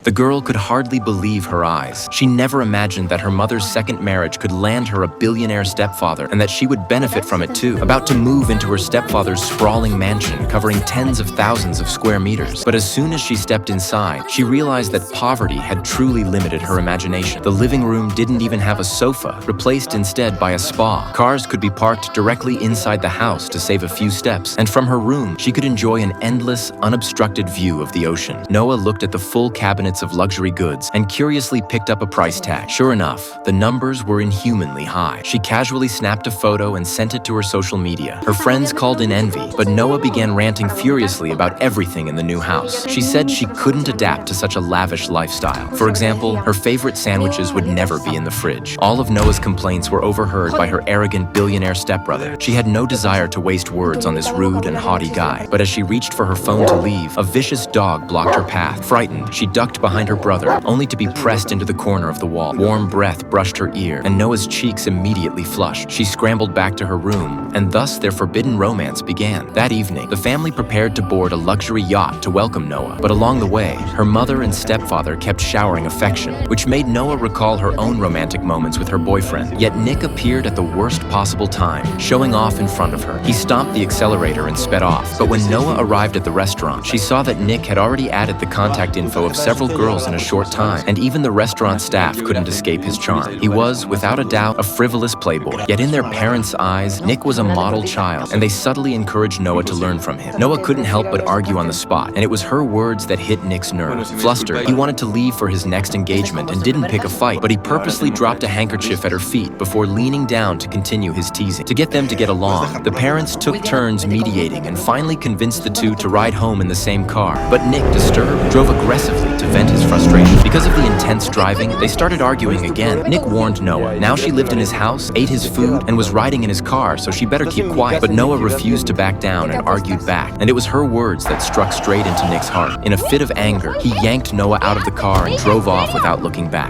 The girl could hardly believe her eyes. She never imagined that her mother's second marriage could land her a billionaire stepfather and that she would benefit from it too, about to move into her stepfather's sprawling mansion covering tens of thousands of square meters. But as soon as she stepped inside, she realized that poverty had truly limited her imagination. The living room didn't even have a sofa, replaced instead by a spa. Cars could be parked directly inside the house to save a few steps, and from her room, she could enjoy an endless, unobstructed view of the ocean. Noah looked at the full cabinet of luxury goods and curiously picked up a price tag. Sure enough, the numbers were inhumanly high. She casually snapped a photo and sent it to her social media. Her friends called in envy, but Noah began ranting furiously about everything in the new house. She said she couldn't adapt to such a lavish lifestyle. For example, her favorite sandwiches would never be in the fridge. All of Noah's complaints were overheard by her arrogant billionaire stepbrother. She had no desire to waste words on this rude and haughty guy, but as she reached for her phone to leave, a vicious dog blocked her path. Frightened, she ducked behind her brother, only to be pressed into the corner of the wall. Warm breath brushed her ear, and Noah's cheeks immediately flushed. She scrambled back to her room, and thus their forbidden romance began. That evening, the family prepared to board a luxury yacht to welcome Noah, but along the way, her mother and stepfather kept showering affection, which made Noah recall her own romantic moments with her boyfriend. Yet Nick appeared at the worst possible time, showing off in front of her. He stomped the accelerator and sped off, but when Noah arrived at the restaurant, she saw that Nick had already added the contact info of several girls in a short time, and even the restaurant staff couldn't escape his charm. He was, without a doubt, a frivolous playboy. Yet in their parents' eyes, Nick was a model child, and they subtly encouraged Noah to learn from him. Noah couldn't help but argue on the spot, and it was her words that hit Nick's nerve. Flustered, he wanted to leave for his next engagement and didn't pick a fight, but he purposely dropped a handkerchief at her feet before leaning down to continue his teasing. To get them to get along, the parents took turns mediating and finally convinced the two to ride home in the same car. But Nick, disturbed, drove aggressively to vent his frustration. Because of the intense driving, they started arguing again. Nick warned Noah. Now she lived in his house, ate his food, and was riding in his car, so she better keep quiet. But Noah refused to back down and argued back, and it was her words that struck straight into Nick's heart. In a fit of anger, he yanked Noah out of the car and drove off without looking back.